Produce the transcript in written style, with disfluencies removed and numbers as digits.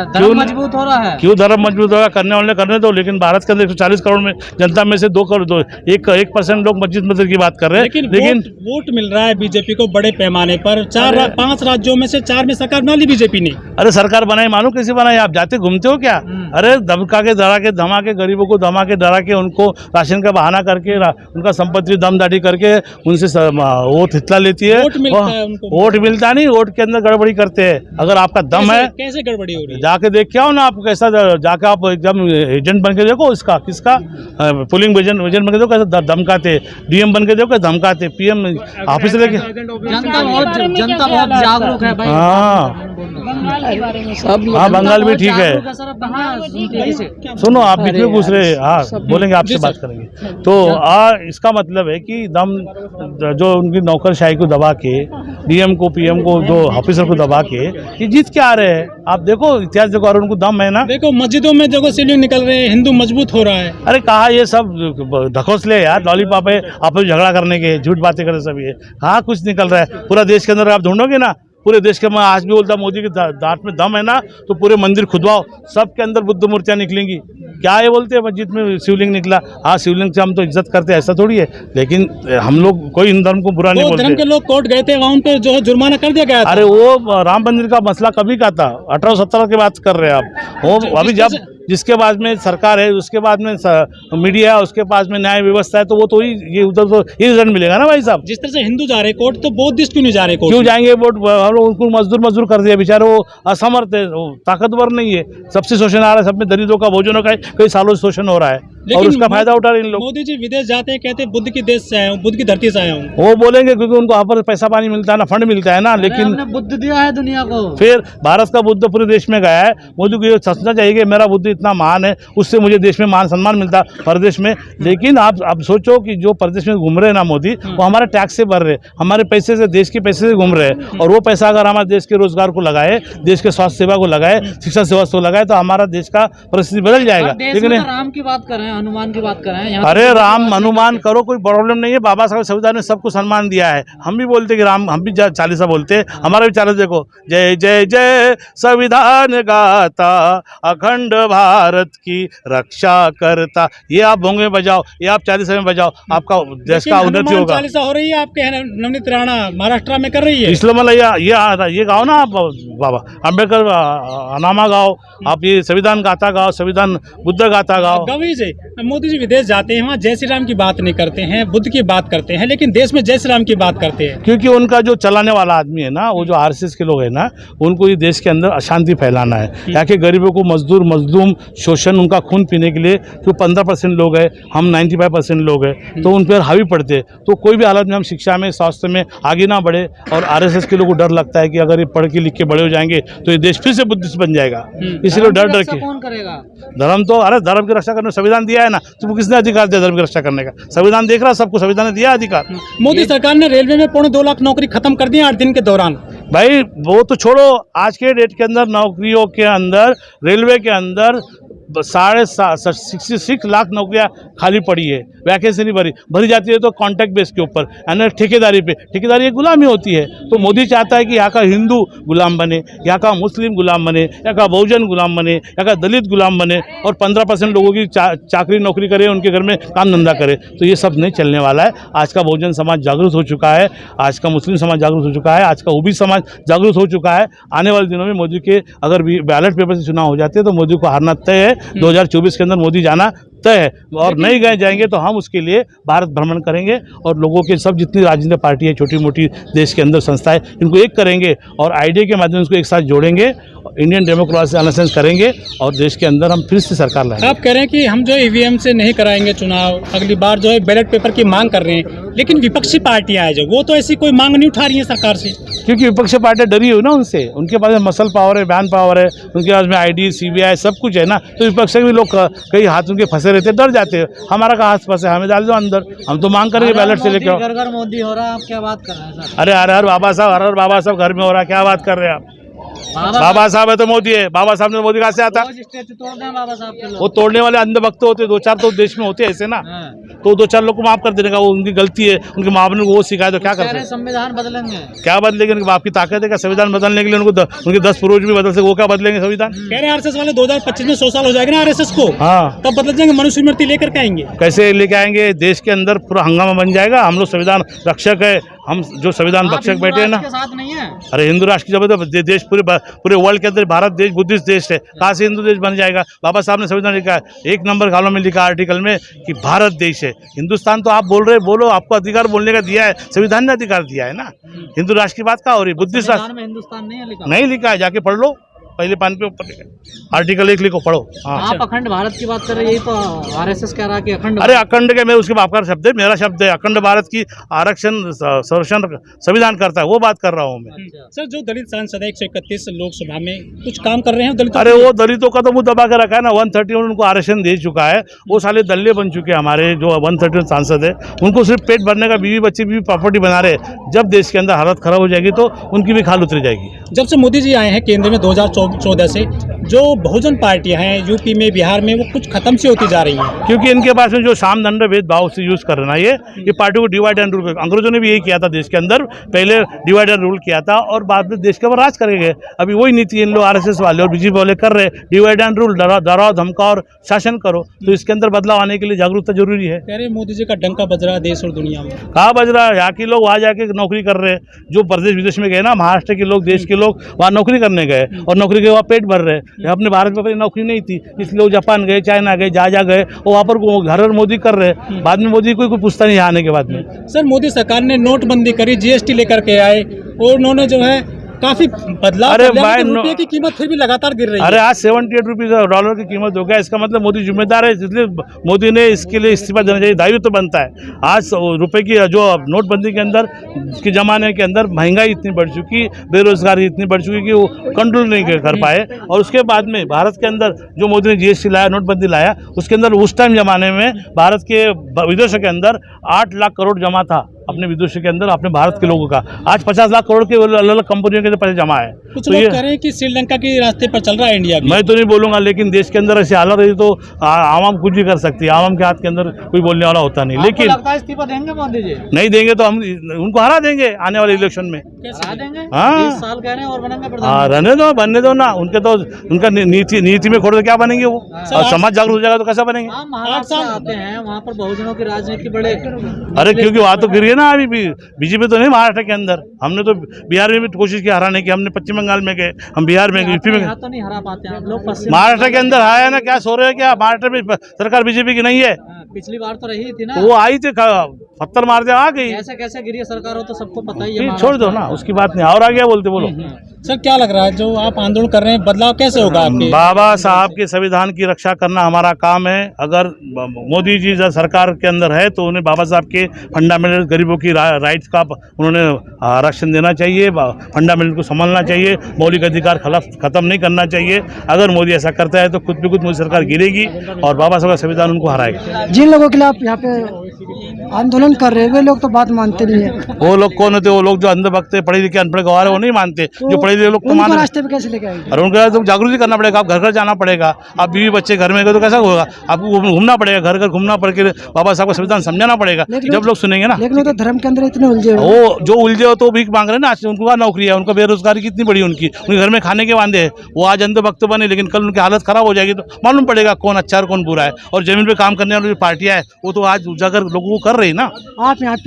धर्म मजबूत हो रहा है। क्यों धर्म मजबूत होगा? करने वाले करने दो, लेकिन भारत के अंदर 140 करोड़ में जनता में से 1% लोग मस्जिद मंदिर की बात कर रहे हैं। लेकिन वोट मिल रहा है बीजेपी को बड़े पैमाने पर। 5 राज्यों में से 4 में सरकार बना ली बीजेपी ने। अरे सरकार बनाई, मालूम कैसे बनाई? आप जाते घूमते हो क्या? अरे धमका के डरा के धमा के गरीबों को धमा के डरा के उनको राशन का बहाना करके उनका संपत्ति दमदाढ़ी करके उनसे वोट हितला लेती है। वोट मिलता नहीं, वोट के अंदर गड़बड़ी करते हैं। अगर आपका दम है, कैसे गड़बड़ी हो रही है? जाके देख के आओ ना, आप कैसा जाके आप एकदम एजेंट बन के देखो। इसका किसका पुलिंग एजेंट बन के देखो कैसे धमकाते, डीएम बन के देखो कैसे धमकाते, पीएम ऑफिस लेके। जनता बहुत जागरूक है भाई। हाँ बंगाल भी ठीक है। सुनो आप बीच में पूछ रहे, हाँ बोलेंगे, आपसे बात करेंगे। तो इसका मतलब है कि दम जो उनकी नौकरशाही को दबा के, डीएम को पीएम को जो ऑफिसर को दबा के ये जीत के आ रहे हैं। आप देखो इतिहास देखो, और उनको दम है ना। देखो मस्जिदों में देखो शिवलिंग निकल रहे हैं, हिंदू मजबूत हो रहा है। अरे कहा ये सब ढकोसले यार, लॉलीपॉप है आपस में झगड़ा करने के, झूठ बातें करे सब। ये कहाँ कुछ निकल रहा है? पूरा देश के अंदर आप ढूंढोगे ना, पूरे देश के, मैं आज भी बोलता मोदी के दांत में दम है ना, तो पूरे मंदिर खुदवाओ, सबके अंदर बुद्ध मूर्तियां निकलेंगी। क्या ये बोलते हैं मस्जिद में शिवलिंग निकला? हाँ शिवलिंग से हम तो इज्जत करते हैं, ऐसा थोड़ी है, लेकिन हम लोग कोई इन धर्म को बुरा नहीं बोलते। धर्म के लोग कोर्ट गए थे, वहाँ उन पे जो है जुर्माना कर दिया गया था। अरे वो राम मंदिर का मसला कभी का था? 1817 की बात कर रहे हैं आप। वो अभी जब जिसके बाद में सरकार है, उसके बाद में मीडिया है, उसके पास में न्याय व्यवस्था है, तो वो तो ये उधर तो ये रिजल्ट मिलेगा ना भाई साहब। जिस तरह से हिंदू जा रहे कोर्ट, तो बौद्धिस्ट क्यों नहीं जा रहे कोर्ट? क्यों जाएंगे वोट? उनको मजदूर कर दिया बेचारे, वो असमर्थ है, वो ताकतवर नहीं है, सबसे शोषण आ रहा है, सब में दरिद्रों का भोजनों का कई सालों से शोषण हो रहा है, और उसका फायदा उठा रहे इन लोग। मोदी जी विदेश जाते हैं, कहते हैं बुद्ध की देश से आया हूँ, बुद्ध की धरती से आया हूँ। वो बोलेंगे क्योंकि उनको वहाँ पर पैसा पानी मिलता है ना, फंड मिलता है ना। लेकिन बुद्ध दिया है दुनिया को, फिर भारत का बुद्ध पूरे देश में गया है। मोदी को ये सोचना चाहिए कि मेरा बुद्ध इतना महान है, उससे मुझे देश में मान सम्मान मिलता प्रदेश में। लेकिन आप सोचो कि जो प्रदेश में घूम रहे हैं ना मोदी, वो हमारे टैक्स से भर रहे, हमारे पैसे से, देश के पैसे से घूम रहे हैं। और वो पैसा अगर हमारे देश के रोजगार को लगाए, देश के स्वास्थ्य सेवा को लगाए, शिक्षा सेवा को लगाए, तो हमारा देश का परिस्थिति बदल जाएगा। लेकिन राम की बात कर रहे हैं, हनुमान की बात कर रहे हैं। अरे राम हनुमान करो, कोई प्रॉब्लम नहीं है। बाबा साहब संविधान ने सबको सम्मान दिया है। हम भी बोलते कि राम, हम भी चालीसा बोलते हैं, हमारा भी चालीसा देखो, जय जय जय संविधान गाता, अखंड भारत की रक्षा करता। ये आप भोंगे में बजाओ, ये आप चालीसा में बजाओ, आपका देश का उन्नति होगा। चालीसा हो रही है आपके नवनीत राणा महाराष्ट्र में कर रही है, इसलिए ये गाओ ना आप, बाबा अम्बेडकर अनामा गाओ, आप ये संविधान गाता गाओ, संविधान बुद्ध गाता गाओ। मोदी जी विदेश जाते हैं, वहाँ जय श्री राम की बात नहीं करते हैं, बुद्ध की बात करते हैं, लेकिन देश में जय श्री राम की बात करते हैं। क्योंकि उनका जो चलाने वाला आदमी है ना, वो जो आरएसएस के लोग हैं ना, उनको ये देश के अंदर अशांति फैलाना है। यहाँ के गरीबों को मजदूर मजलूम शोषण, उनका खून पीने के लिए, जो 15% लोग हैं, हम 95% लोग हैं, तो उन पर हावी पड़ते। तो कोई भी हालत में हम शिक्षा में, स्वास्थ्य में आगे ना बढ़े। और आरएसएस के लोगों को डर लगता है कि अगर ये पढ़ के लिख के बड़े हो जाएंगे तो ये देश फिर से बुद्धिस्ट बन जाएगा। इसलिए डर के कौन करेगा धर्म? तो अरे धर्म की रक्षा करने संविधान दिया है ना, तुमको किसने अधिकार दिया धर्म की रक्षा करने का? संविधान देख रहा, सबको संविधान ने दिया अधिकार। मोदी सरकार ने रेलवे में 2.25 लाख नौकरी खत्म कर दी 8 दिन के दौरान। भाई वो तो छोड़ो, आज के डेट के अंदर नौकरियों के अंदर, रेलवे के अंदर 66 लाख नौकरियां खाली पड़ी है, वैकेंसी नहीं भरी जाती है, तो कॉन्ट्रैक्ट बेस के ऊपर, यानी ठेकेदारी पे। ठेकेदारी एक गुलामी होती है। तो मोदी चाहता है कि यहाँ का हिंदू गुलाम बने, यहाँ का मुस्लिम गुलाम बने, यहाँ का बहुजन गुलाम बने, यहाँ का दलित गुलाम बने, और 15% लोगों की चाकरी नौकरी करे, उनके घर में काम धंधा करे। तो ये सब नहीं चलने वाला है। आज का बहुजन समाज जागरूक हो चुका है, आज का मुस्लिम समाज जागरूक हो चुका है, आज का ओबीसी समाज जागरूक हो चुका है। आने वाले दिनों में मोदी के अगर बैलेट पेपर से चुनाव हो जाते हैं तो मोदी को हारना तय है। 2024 के अंदर मोदी जाना तय है, और नहीं गए जाएंगे तो हम उसके लिए भारत भ्रमण करेंगे, और लोगों के सब जितनी राजनीतिक पार्टी है, छोटी मोटी देश के अंदर संस्थाएं, इनको एक करेंगे और आईडिया के माध्यम से इसको एक साथ जोड़ेंगे, इंडियन डेमोक्रेसी अलायंस करेंगे, और देश के अंदर हम फिर से सरकार लाएंगे। आप कह रहे हैं कि हम जो ईवीएम से नहीं कराएंगे चुनाव, अगली बार जो है बैलेट पेपर की मांग कर रहे हैं, लेकिन विपक्षी पार्टियां हैं जो, वो तो ऐसी कोई मांग नहीं उठा रही है सरकार से। क्योंकि विपक्षी पार्टियां डरी हुई ना उनसे, उनके पास मसल पावर है, बैन पावर है, उनके पास में आईडी सीबीआई सब कुछ है ना, तो विपक्ष के भी लोग कई हाथ उनके फंसे रहते, डर जाते हैं। हमारा का हाथ फंसे, हमें डाल दो अंदर, हम तो मांग करेंगे बैलेट से लेकर। घर मोदी हो रहा है, आप क्या बात कर रहे हैं? अरे हर बाबा साहब, हर बाबा साहब घर में हो रहा है, क्या बात कर रहे हैं आप? बाबा साहब है तो मोदी है, बाबा साहब ने मोदी कहाँ से आता? स्टेचू तोड़ दें बाबा साहब के लोग। वो तोड़ने वाले अंधभक्त होते, 2-4 तो देश में होते हैं ऐसे ना, हाँ। तो 2-4 लोग को माफ कर देने का, वो उनकी गलती है, उनके माँ बाप ने वो सिखाया तो क्या कर सकते? संविधान बदलेंगे। क्या बदलेंगे? उनके बाप की ताकत है क्या संविधान बदलने के लिए? उनके 10 पूर्वज भी बदल सकते, वो क्या बदलेंगे संविधान? कह रहे हैं आरएसएस वाले 2025 में 100 साल हो जाएगा ना आरएसएस को, हाँ, तब बदल जाएंगे, मनुष्य मूर्ति लेकर के आएंगे। कैसे लेके आएंगे? देश के अंदर पूरा हंगामा बन जाएगा। हम लोग संविधान रक्षक है, हम जो संविधान रक्षक बैठे हैं ना, के साथ नहीं है। अरे हिंदू राष्ट्र की जब तो देश पूरे वर्ल्ड के अंदर भारत देश बुद्धिस्ट देश है, कहाँ से हिंदू देश बन जाएगा? बाबा साहब ने संविधान लिखा है, 1 नंबर कॉलम में लिखा आर्टिकल में कि भारत देश है। हिंदुस्तान तो आप बोल रहे, बोलो, आपको अधिकार बोलने का दिया है, संविधान ने अधिकार दिया है ना। हिंदू राष्ट्र की बात क्या हो रही? बुद्धिस्ट राष्ट्र में हिंदुस्तान नहीं है लिखा, नहीं लिखा है, जाके पढ़ लो, पहले पान पे ऊपर लिखा आर्टिकल 1 लिखो, पढ़ो। हाँ, आप अखंड भारत की बात कर रहे हैं, यही तो आरएसएस कह रहा है कि अखंड। अरे अखंड के, मैं उसके बाप का शब्द है, मेरा शब्द है, अखंड भारत की आरक्षण संरक्षण संविधान करता है, वो बात कर रहा हूँ मैं। सर, जो दलित सांसद है 131 लोकसभा में कुछ काम कर रहे हैं दलितों अरे वो दलितों का तो मुंह दबा के रखा है ना, 131 उनको आरक्षण दे चुका है, वो साले दल्ले बन चुके हैं हमारे जो 131 सांसद है, उनको सिर्फ पेट भरने का, बीवी बच्चे भी प्रॉपर्टी बना रहे। जब देश के अंदर हालत खराब हो जाएगी तो उनकी भी खाल उतरी जाएगी। जब से मोदी जी आए हैं केंद्र में 2014 से, जो बहुजन पार्टियां हैं यूपी में, बिहार में, वो कुछ खत्म सी होती जा रही हैं, क्योंकि इनके पास में जो साम दंड भेदभाव से यूज कर रहे ना, ये पार्टी को डिवाइड एंड रूल, अंग्रेजों ने भी यही किया था देश के अंदर, पहले डिवाइड एंड रूल किया था और बाद में देश के ऊपर राज करेंगे। अभी वही नीति इन लोग आरएसएस वाले और बीजेपी वाले कर रहे, डिवाइड एंड रूल, डराओ धमकाओ और शासन करो। तो इसके अंदर बदलाव आने के लिए जागरूकता जरूरी है। कह रहे मोदी जी का डंका बज रहा है देश और दुनिया में। कहाँ बज रहा है? यहाँ के लोग वहाँ जाके नौकरी कर रहे हैं, जो प्रदेश विदेश में गए ना, महाराष्ट्र के लोग, देश के लोग वहाँ नौकरी करने गए और नौकरी के वहाँ पेट भर रहे हैं। अपने भारत में पहले नौकरी नहीं थी, इसलिए लोग जापान गए, चाइना गए, जा गए और वहाँ पर घर मोदी कर रहे। बाद में मोदी कोई पूछता नहीं आने के बाद में। सर, मोदी सरकार ने नोटबंदी करी, जीएसटी लेकर के आए और उन्होंने जो है काफी बदलाव। अरे भाई, रुपये की कीमत फिर भी लगातार गिर रही है। अरे आज 78 रुपीज डॉलर की कीमत हो गया, इसका मतलब मोदी जिम्मेदार है, इसलिए मोदी ने इसके लिए इस्तीफा देना चाहिए, दायित्व तो बनता है। आज रुपए की जो नोटबंदी के अंदर के जमाने के अंदर महंगाई इतनी बढ़ चुकी, बेरोजगारी इतनी बढ़ चुकी कि वो कंट्रोल नहीं कर पाए। और उसके बाद में भारत के अंदर जो मोदी ने जीएसटी लाया, नोटबंदी लाया, उसके अंदर उस टाइम जमाने में भारत के विदेशों के अंदर 8 लाख करोड़ जमा था अपने विदेशों के अंदर, अपने भारत के लोगों का। आज 50 लाख करोड़ के अलग अलग कंपनियों के पैसे जमा है। कुछ तो लोग कह रहे हैं कि श्रीलंका के रास्ते पर चल रहा है इंडिया भी। मैं तो नहीं बोलूंगा, लेकिन देश के अंदर ऐसी हालत रही तो आवाम कुछ भी कर सकती है, आवाम के हाथ के अंदर कोई बोलने वाला होता नहीं। लेकिन लगता है इस्तीफा देंगे मोदी जी? नहीं देंगे तो हम उनको हरा देंगे आने वाले इलेक्शन में। हरा देंगे? हाँ। 20 साल कह रहे हैं और बनेंगे प्रधानमंत्री। हाँ, रहने दो, बनने दो ना, उनके तो उनका नीति में खोड़ क्या बनेंगे वो? और समाज जागरूक हो जाएगा तो कैसा बनेंगे? महाराष्ट्र आते हैं, वहाँ पर बहुजनों की राजनीति बड़े। अरे क्योंकि वहाँ तो गिर गई ना, अभी भी बीजेपी तो नहीं महाराष्ट्र के अंदर। हमने तो बिहार में भी कोशिश की हराने की, हमने पश्चिम बंगाल में गए, हम बिहार में, यूपी में। तो नहीं हरा पाते हैं आप लोग। महाराष्ट्र के अंदर आया ना, क्या सो रहे हैं क्या? महाराष्ट्र में सरकार बीजेपी की नहीं है, पिछली बार तो रही थी ना, वो आई थी, पत्थर मार दिया, आ गई। कैसे कैसे गिरी सरकार हो तो सबको पता ही है। छोड़ दो ना, उसकी बात नहीं। और आ गया बोलते, बोलो। सर, क्या लग रहा है जो आप आंदोलन कर रहे हैं, बदलाव कैसे होगा आपके? बाबा साहब के संविधान की रक्षा करना हमारा काम है। अगर मोदी जी जब सरकार के अंदर है तो उन्हें बाबा साहब के फंडामेंटल गरीबों की राइट्स का उन्होंने आरक्षण देना चाहिए, फंडामेंटल को संभालना चाहिए, मौलिक अधिकार खत्म नहीं करना चाहिए। अगर मोदी ऐसा करता है तो खुद भी खुद मोदी सरकार गिरेगी और बाबा साहब का संविधान उनको हराएगा। जिन लोगों के लिए आप यहाँ पे आंदोलन कर रहे हैं वे लोग तो बात मानते नहीं है। वो लोग कौन होते? वो लोग जो अंधभक्त है, पढ़े लिखे अनपढ़ गवार है, वो नहीं मानते। जो पढ़े लिखे लोग तो मान रास्ते पे कैसे लेके आएंगे? और उनका तो जागरूकता करना पड़ेगा। आप घर घर जाना पड़ेगा। आप बीवी बच्चे घर में गए तो कैसा होगा? आपको घूमना पड़ेगा, घर घर घूमना पड़ के बाबा साहब का संविधान समझाना पड़ेगा, जब लोग सुनेंगे ना। लेकिन वो तो धर्म के अंदर इतने उलझे हो, वो जो उलझे हो तो भीख मांग रहे हैं ना। उनको क्या नौकरी है? उनको बेरोजगारी कितनी बड़ी उनके घर में खाने के वादे है। वो आज अंधभक्त बने, लेकिन कल उनकी हालत खराब हो जाएगी तो मालूम पड़ेगा कौन अच्छा और कौन बुरा है। और जमीन पे काम करने वाली जो पार्टियां है वो तो आज उजागर लोगों को कर रही ना। आप यहाँ पे